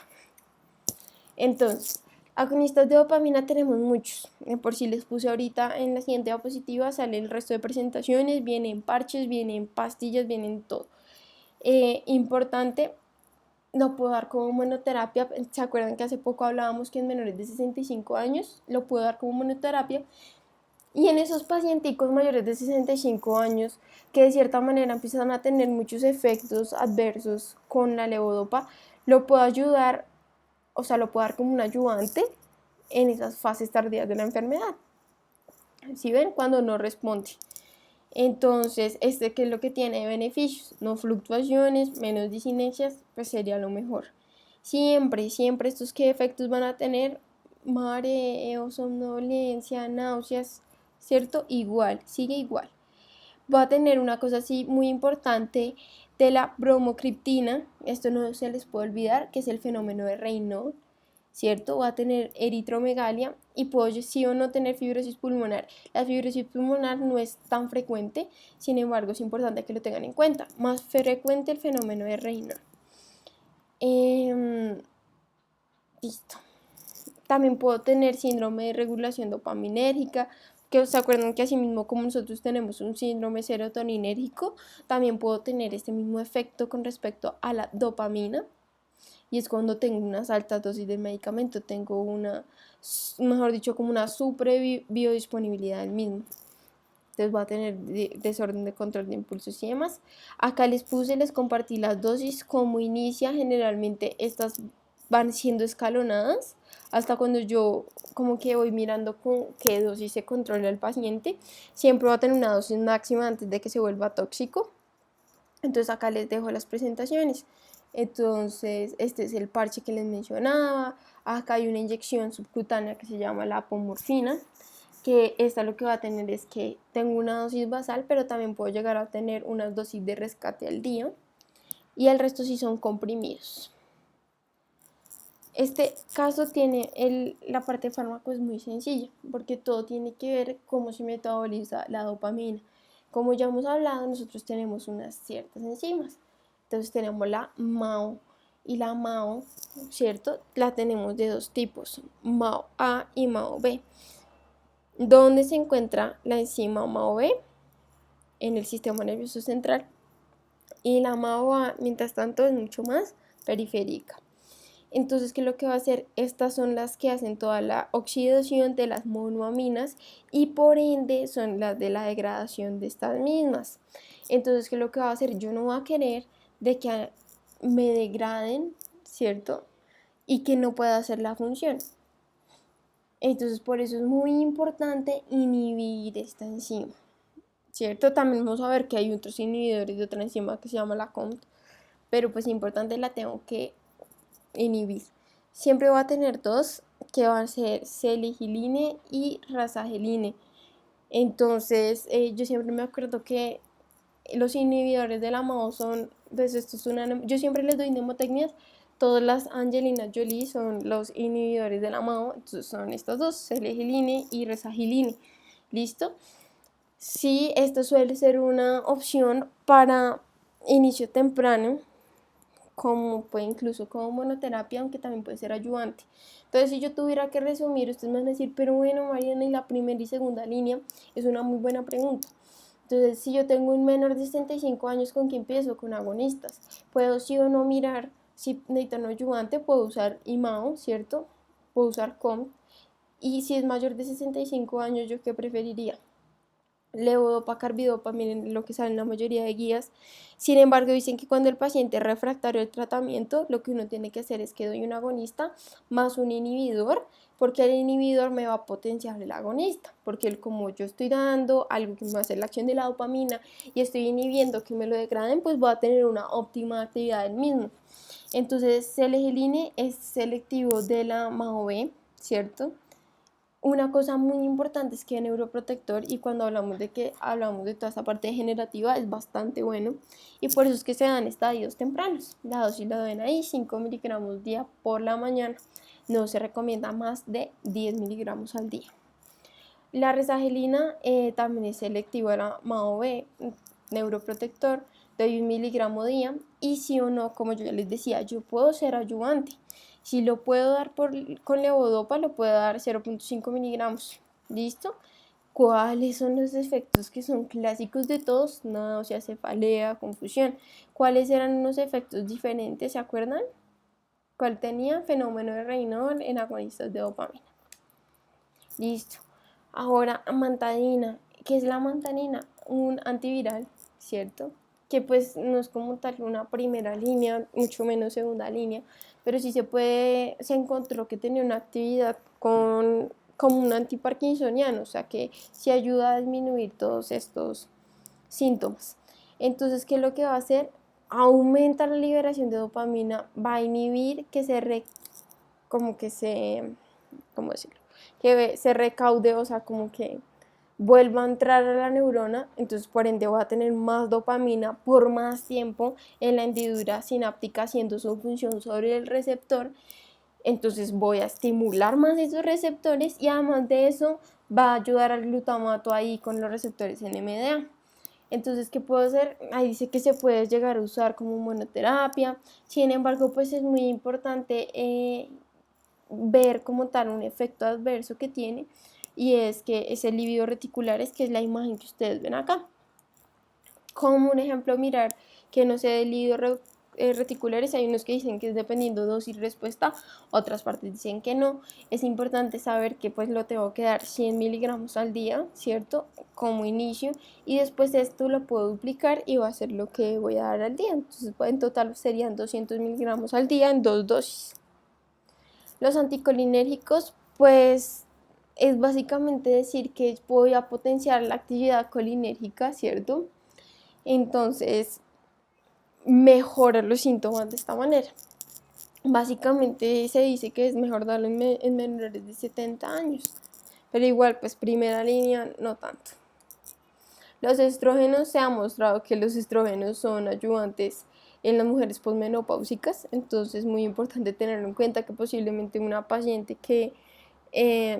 [SPEAKER 1] Entonces, agonistas de dopamina tenemos muchos. Por si les puse ahorita en la siguiente diapositiva, sale el resto de presentaciones, vienen parches, vienen pastillas, vienen todo. Importante, lo puedo dar como monoterapia. ¿Se acuerdan que hace poco hablábamos que en menores de 65 años lo puedo dar como monoterapia? Y en esos pacienticos mayores de 65 años que de cierta manera empiezan a tener muchos efectos adversos con la levodopa, lo puedo ayudar, o sea, lo puedo dar como un ayudante en esas fases tardías de la enfermedad. ¿Sí ven? Cuando no responde. Entonces, ¿qué es lo que tiene de beneficios? No fluctuaciones, menos disinencias, pues sería lo mejor. Siempre estos qué efectos van a tener: mareo, somnolencia, náuseas, ¿cierto? Igual, sigue igual. Va a tener una cosa así muy importante de la bromocriptina, esto no se les puede olvidar, que es el fenómeno de Raynaud, ¿cierto? Va a tener eritromegalia y puedo sí o no tener fibrosis pulmonar. La fibrosis pulmonar no es tan frecuente, sin embargo es importante que lo tengan en cuenta. Más frecuente el fenómeno de Raynaud. Listo. También puedo tener síndrome de regulación dopaminérgica, que se acuerdan que así mismo como nosotros tenemos un síndrome serotoninérgico, también puedo tener este mismo efecto con respecto a la dopamina. Y es cuando tengo unas altas dosis de medicamento, tengo una, mejor dicho, como una super biodisponibilidad del mismo. Entonces va a tener desorden de control de impulsos y demás. Acá les compartí las dosis, cómo inicia. Generalmente estas van siendo escalonadas hasta cuando yo como que voy mirando con qué dosis se controla el paciente. Siempre va a tener una dosis máxima antes de que se vuelva tóxico. Entonces acá les dejo las presentaciones. Entonces este es el parche que les mencionaba. Acá hay una inyección subcutánea que se llama la apomorfina, que esta lo que va a tener es que tengo una dosis basal, pero también puedo llegar a tener unas dosis de rescate al día, y el resto sí son comprimidos. Este caso tiene la parte de fármaco es muy sencilla, porque todo tiene que ver cómo se metaboliza la dopamina. Como ya hemos hablado, nosotros tenemos unas ciertas enzimas. Entonces tenemos la MAO, y la MAO, ¿cierto? La tenemos de dos tipos, MAO A y MAO B. ¿Dónde se encuentra la enzima MAO B? En el sistema nervioso central. Y la MAO A, mientras tanto, es mucho más periférica. Entonces, ¿qué es lo que va a hacer? Estas son las que hacen toda la oxidación de las monoaminas y por ende son las de la degradación de estas mismas. Entonces, ¿qué es lo que va a hacer? Yo no voy a querer de que me degraden, ¿cierto? Y que no pueda hacer la función. Entonces, por eso es muy importante inhibir esta enzima, ¿cierto? También vamos a ver que hay otros inhibidores de otra enzima que se llama la COMT, pero pues importante la tengo que inhibir. Siempre va a tener dos, que van a ser selegiline y rasagiline. Entonces, yo siempre me acuerdo que los inhibidores de la MAO son, pues esto es yo siempre les doy mnemotecnias. Todas las Angelina Jolie son los inhibidores de la MAO, entonces son estos dos, selegiline y rasagiline. ¿Listo? Sí, esto suele ser una opción para inicio temprano, como puede incluso como monoterapia, aunque también puede ser ayudante. Entonces, si yo tuviera que resumir, ustedes me van a decir, pero bueno, Mariana, y la primera y segunda línea, es una muy buena pregunta. Entonces, si yo tengo un menor de 65 años, ¿con qué empiezo? Con agonistas. Puedo sí o no mirar si necesito un ayudante, puedo usar IMAO, ¿cierto? Puedo usar COM. Y si es mayor de 65 años, ¿yo qué preferiría? Levodopa, carbidopa, miren lo que sale en la mayoría de guías. Sin embargo, dicen que cuando el paciente es refractario al tratamiento, lo que uno tiene que hacer es que doy un agonista más un inhibidor, porque el inhibidor me va a potenciar el agonista, porque como yo estoy dando algo que me va a hacer la acción de la dopamina y estoy inhibiendo que me lo degraden, pues voy a tener una óptima actividad del mismo. Entonces, selegiline es selectivo de la MAO-B, ¿cierto? una cosa muy importante es que neuroprotector, y cuando hablamos de que hablamos de toda esta parte degenerativa, es bastante bueno, y por eso es que se dan estadios tempranos. La dosis la ven ahí, 5 miligramos día por la mañana. No se recomienda más de 10 miligramos al día. La resagelina también es selectivo a la MAO-B, neuroprotector, doy 1 miligramo día, y si o no, como yo ya les decía, yo puedo ser ayudante. Si lo puedo dar con levodopa, lo puedo dar 0.5 miligramos. ¿Listo? ¿Cuáles son los efectos que son clásicos de todos? Náusea, cefalea, confusión. ¿Cuáles eran unos efectos diferentes? ¿Se acuerdan? ¿Cuál tenía? Fenómeno de Raynaud en agonistas de dopamina. Listo. Ahora, amantadina. ¿Qué es la amantadina? Un antiviral, ¿cierto? Que pues no es como tal una primera línea, mucho menos segunda línea, pero sí se encontró que tenía una actividad como un antiparkinsoniano, o sea que sí ayuda a disminuir todos estos síntomas. Entonces, ¿qué es lo que va a hacer? Aumenta la liberación de dopamina, va a inhibir que ¿cómo decirlo? Que se recaude, o sea, como que vuelva a entrar a la neurona, entonces por ende va a tener más dopamina por más tiempo en la hendidura sináptica haciendo su función sobre el receptor. Entonces voy a estimular más esos receptores y además de eso va a ayudar al glutamato ahí con los receptores NMDA. Entonces, ¿qué puedo hacer? Ahí dice que se puede llegar a usar como monoterapia. Sin embargo, pues es muy importante ver como tal un efecto adverso que tiene, y es que es el lívido reticulares, que es la imagen que ustedes ven acá. Como un ejemplo, mirar que no sea de lívido reticulares, hay unos que dicen que es dependiendo dosis y respuesta, otras partes dicen que no. Es importante saber que pues lo tengo que dar 100 miligramos al día, ¿cierto? Como inicio, y después esto lo puedo duplicar y va a ser lo que voy a dar al día. Entonces en total serían 200 miligramos al día en 2 dosis. Los anticolinérgicos, pues es básicamente decir que voy a potenciar la actividad colinérgica, ¿cierto? Entonces, mejorar los síntomas de esta manera. Básicamente se dice que es mejor darlo en menores de 70 años, pero igual, pues primera línea, no tanto. Los estrógenos, se ha mostrado que los estrógenos son ayudantes en las mujeres posmenopáusicas, entonces es muy importante tenerlo en cuenta que posiblemente una paciente que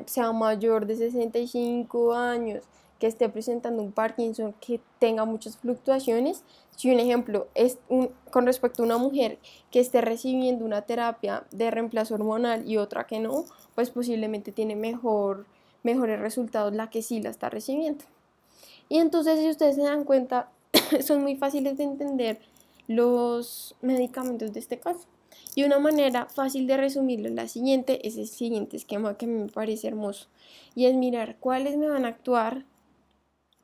[SPEAKER 1] sea mayor de 65 años, que esté presentando un Parkinson, que tenga muchas fluctuaciones. Si un ejemplo es con respecto a una mujer que esté recibiendo una terapia de reemplazo hormonal y otra que no, pues posiblemente tiene mejores resultados la que sí la está recibiendo. Y entonces, si ustedes se dan cuenta, son muy fáciles de entender los medicamentos de este caso. Y una manera fácil de resumirlo es la siguiente, es el siguiente esquema que me parece hermoso. Y es mirar cuáles me van a actuar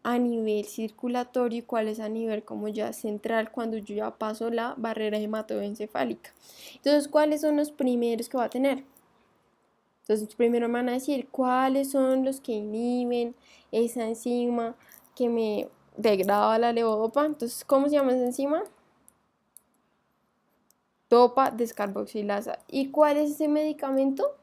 [SPEAKER 1] a nivel circulatorio y cuáles a nivel como ya central cuando yo ya paso la barrera hematoencefálica. Entonces, ¿cuáles son los primeros que va a tener? Entonces, primero me van a decir cuáles son los que inhiben esa enzima que me degrada la levodopa. Entonces, ¿cómo se llama esa enzima? Dopa descarboxilasa. ¿Y cuál es ese medicamento?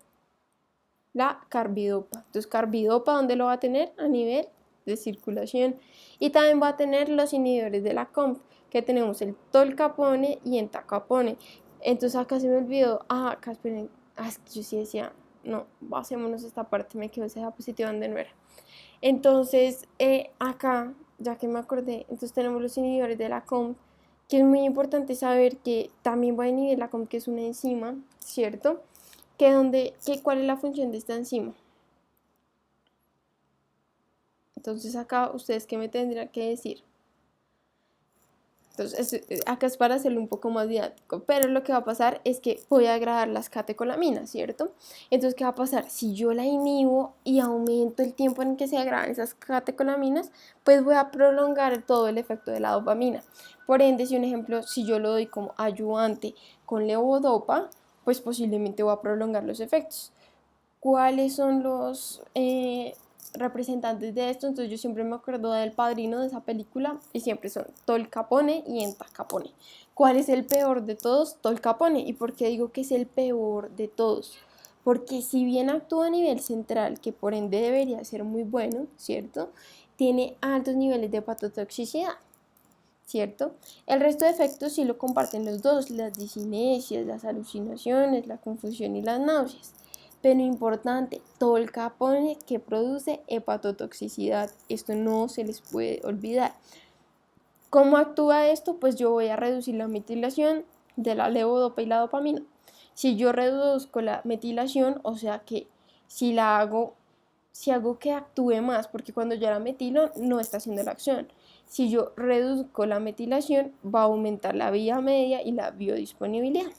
[SPEAKER 1] La carbidopa. Entonces, carbidopa, ¿dónde lo va a tener? A nivel de circulación. Y también va a tener los inhibidores de la COMT, que tenemos el tolcapone y entacapone. Entonces, acá se me olvidó. Acá esperen. Es que yo sí decía, no, hacémonos esta parte, me quedo esa diapositiva donde no era. Entonces, acá, ya que me acordé, entonces tenemos los inhibidores de la COMT, que es muy importante saber que también va a inhibir la COMT, que es una enzima, ¿cierto? ¿Cuál es la función de esta enzima? Entonces acá, ¿ustedes qué me tendrían que decir? Entonces, acá es para hacerlo un poco más didáctico, pero lo que va a pasar es que voy a agregar las catecolaminas, ¿cierto? Entonces, ¿qué va a pasar? Si yo la inhibo y aumento el tiempo en que se agradan esas catecolaminas, pues voy a prolongar todo el efecto de la dopamina. Por ende, si un ejemplo, si yo lo doy como ayudante con levodopa, pues posiblemente voy a prolongar los efectos. ¿Cuáles son los representantes de esto? Entonces yo siempre me acuerdo del Padrino, de esa película, y siempre son tolcapone y entacapone. ¿Cuál es el peor de todos? Tolcapone. ¿Y por qué digo que es el peor de todos? porque si bien actúa a nivel central, que por ende debería ser muy bueno, ¿cierto? Tiene altos niveles de hepatotoxicidad, ¿cierto? El resto de efectos sí lo comparten los dos, las discinesias, las alucinaciones, la confusión y las náuseas. Pero importante, tolcapone que produce hepatotoxicidad, esto no se les puede olvidar. ¿Cómo actúa esto? Pues yo voy a reducir la metilación de la levodopa y la dopamina. Si yo reduzco la metilación, o sea que si hago que actúe más, porque cuando yo la metilo no está haciendo la acción. Si yo reduzco la metilación, va a aumentar la vía media y la biodisponibilidad.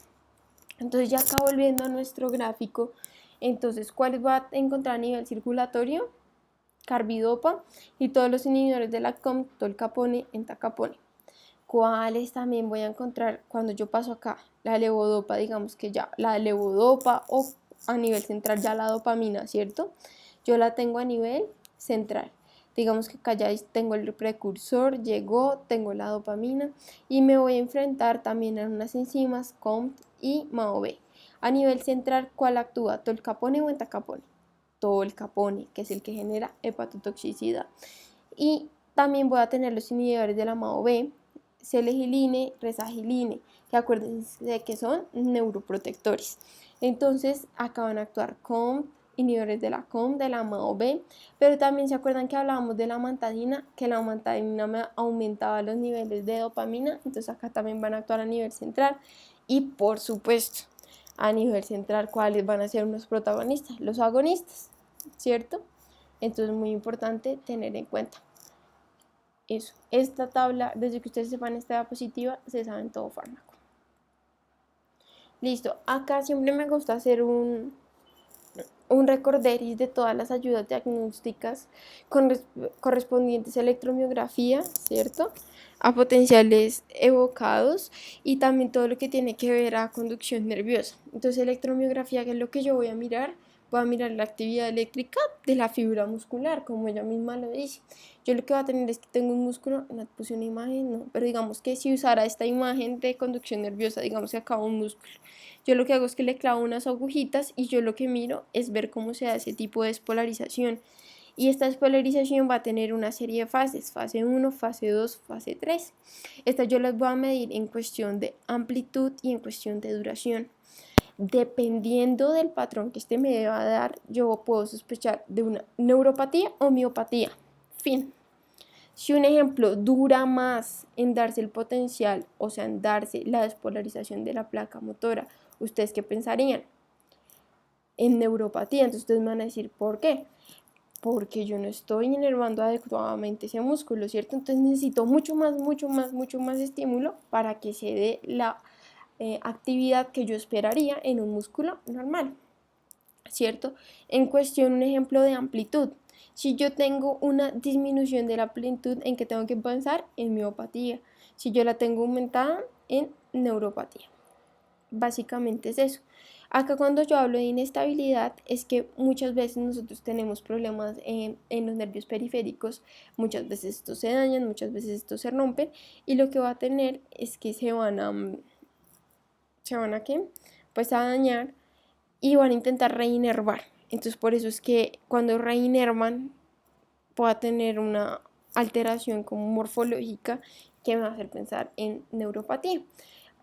[SPEAKER 1] Entonces ya acá volviendo a nuestro gráfico, entonces ¿cuál va a encontrar a nivel circulatorio? Carbidopa y todos los inhibidores de la COM, tolcapone, entacapone. ¿Cuáles también voy a encontrar cuando yo paso acá? La levodopa, digamos que ya la levodopa o a nivel central ya la dopamina, ¿cierto? Yo la tengo a nivel central. Digamos que acá ya tengo el precursor, llegó, tengo la dopamina y me voy a enfrentar también a unas enzimas COMT y MAO-B. A nivel central, ¿cuál actúa? ¿Tolcapone o entacapone? Tolcapone, que es el que genera hepatotoxicidad. Y también voy a tener los inhibidores de la MAO-B, selegiline, resagiline, que acuérdense que son neuroprotectores. Entonces, acá van a actuar COM, inhibidores de la COM, de la MAO-B, pero también se acuerdan que hablábamos de la amantadina, que la amantadina me aumentaba los niveles de dopamina, entonces acá también van a actuar a nivel central. Y por supuesto, a nivel central, ¿cuáles van a ser unos protagonistas? Los agonistas, ¿cierto? Entonces, muy importante tener en cuenta eso. Esta tabla, desde que ustedes sepan esta diapositiva, se saben todo fármaco. Listo, acá siempre me gusta hacer un recorderis de todas las ayudas diagnósticas correspondientes a electromiografía, ¿cierto? A potenciales evocados y también todo lo que tiene que ver a conducción nerviosa. Entonces, electromiografía, que es lo que yo voy a mirar, voy a mirar la actividad eléctrica de la fibra muscular, como ella misma lo dice. Yo lo que voy a tener es que tengo un músculo, no puse una imagen, no, pero digamos que si usara esta imagen de conducción nerviosa, digamos que acá un músculo, yo lo que hago es que le clavo unas agujitas y yo lo que miro es ver cómo se da ese tipo de despolarización. Y esta despolarización va a tener una serie de fases, fase 1, fase 2, fase 3. Estas yo las voy a medir en cuestión de amplitud y en cuestión de duración. Dependiendo del patrón que este me deba dar, yo puedo sospechar de una neuropatía o miopatía. Fin. Si un ejemplo dura más en darse el potencial, o sea, en darse la despolarización de la placa motora, ¿ustedes qué pensarían? En neuropatía. Entonces ustedes me van a decir, ¿por qué? Porque yo no estoy inervando adecuadamente ese músculo, ¿cierto? Entonces necesito mucho más estímulo para que se dé la actividad que yo esperaría en un músculo normal, ¿cierto? En cuestión, un ejemplo de amplitud. Si yo tengo una disminución de la amplitud, ¿en qué tengo que pensar? En miopatía. Si yo la tengo aumentada, en neuropatía. Básicamente es eso. Acá cuando yo hablo de inestabilidad es que muchas veces nosotros tenemos problemas en los nervios periféricos, muchas veces estos se dañan, muchas veces estos se rompen y lo que va a tener es que se van a ¿qué? Pues a dañar y van a intentar reinervar. Entonces por eso es que cuando reinervan pueda tener una alteración como morfológica que me va a hacer pensar en neuropatía.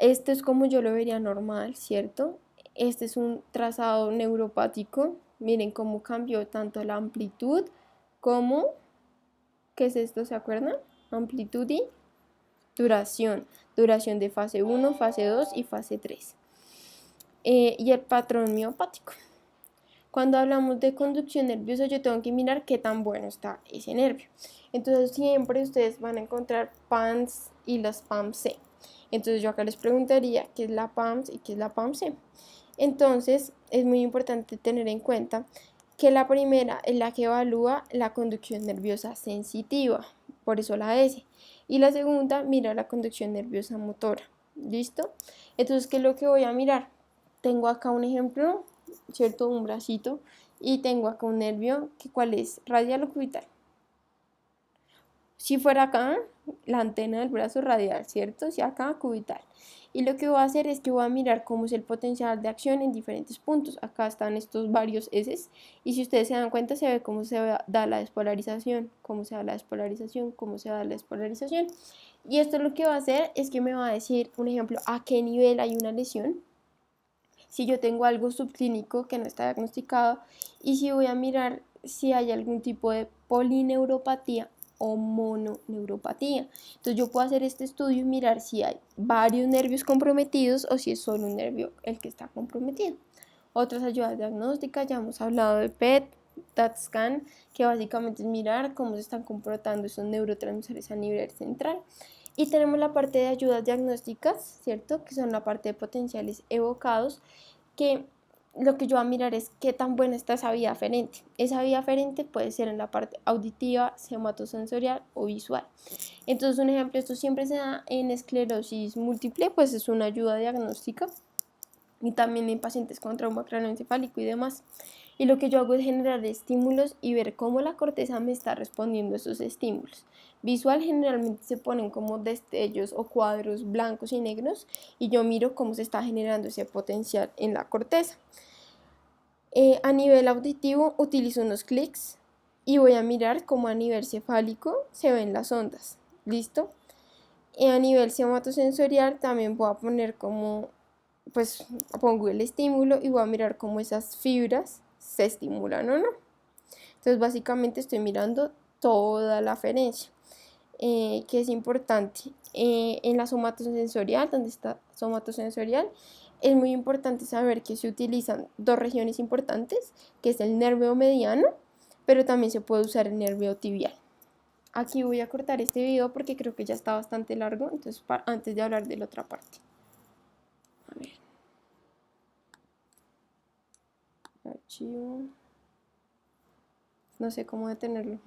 [SPEAKER 1] Esto es como yo lo vería normal, ¿cierto? Este es un trazado neuropático. Miren cómo cambió tanto la amplitud como, ¿qué es esto? ¿Se acuerdan? Amplitud y duración. Duración de fase 1, fase 2 y fase 3. Y el patrón miopático. Cuando hablamos de conducción nerviosa, yo tengo que mirar qué tan bueno está ese nervio. Entonces siempre ustedes van a encontrar PANS y las PAMC. Entonces yo acá les preguntaría qué es la PAMS y qué es la PAMC. Entonces es muy importante tener en cuenta que la primera es la que evalúa la conducción nerviosa sensitiva, por eso la S. Y la segunda mira la conducción nerviosa motora. ¿Listo? Entonces, ¿qué es lo que voy a mirar? Tengo acá un ejemplo, ¿cierto? Un bracito. Y tengo acá un nervio, ¿cuál es? ¿Radial o cubital? Si fuera acá, la antena del brazo radial, ¿cierto? Si acá, cubital. Y lo que voy a hacer es que voy a mirar cómo es el potencial de acción en diferentes puntos. Acá están estos varios S. Y si ustedes se dan cuenta, se ve cómo se da la despolarización, cómo se da la despolarización, cómo se da la despolarización. Y esto lo que va a hacer es que me va a decir, un ejemplo, a qué nivel hay una lesión. Si yo tengo algo subclínico que no está diagnosticado y si voy a mirar si hay algún tipo de polineuropatía o mononeuropatía. Entonces yo puedo hacer este estudio y mirar si hay varios nervios comprometidos o si es solo un nervio el que está comprometido. Otras ayudas diagnósticas, ya hemos hablado de PET, TAT scan, que básicamente es mirar cómo se están comportando esos neurotransmisores a nivel central. Y tenemos la parte de ayudas diagnósticas, ¿cierto? Que son la parte de potenciales evocados, que lo que yo voy a mirar es qué tan buena está esa vía aferente. Esa vía aferente puede ser en la parte auditiva, somatosensorial o visual. Entonces, un ejemplo, esto siempre se da en esclerosis múltiple, pues es una ayuda diagnóstica, y también en pacientes con trauma craneoencefálico y demás. Y lo que yo hago es generar estímulos y ver cómo la corteza me está respondiendo a esos estímulos. Visual generalmente se ponen como destellos o cuadros blancos y negros y yo miro cómo se está generando ese potencial en la corteza. A nivel auditivo utilizo unos clics y voy a mirar cómo a nivel cefálico se ven las ondas. ¿Listo? A nivel somatosensorial también voy a poner como, pues pongo el estímulo y voy a mirar cómo esas fibras se estimulan o no. Entonces básicamente estoy mirando toda la aferencia, que es importante. En la somatosensorial, donde está somatosensorial, es muy importante saber que se utilizan dos regiones importantes, que es el nervio mediano, pero también se puede usar el nervio tibial. Aquí voy a cortar este video porque creo que ya está bastante largo, entonces antes de hablar de la otra parte. A ver. Archivo. No sé cómo detenerlo.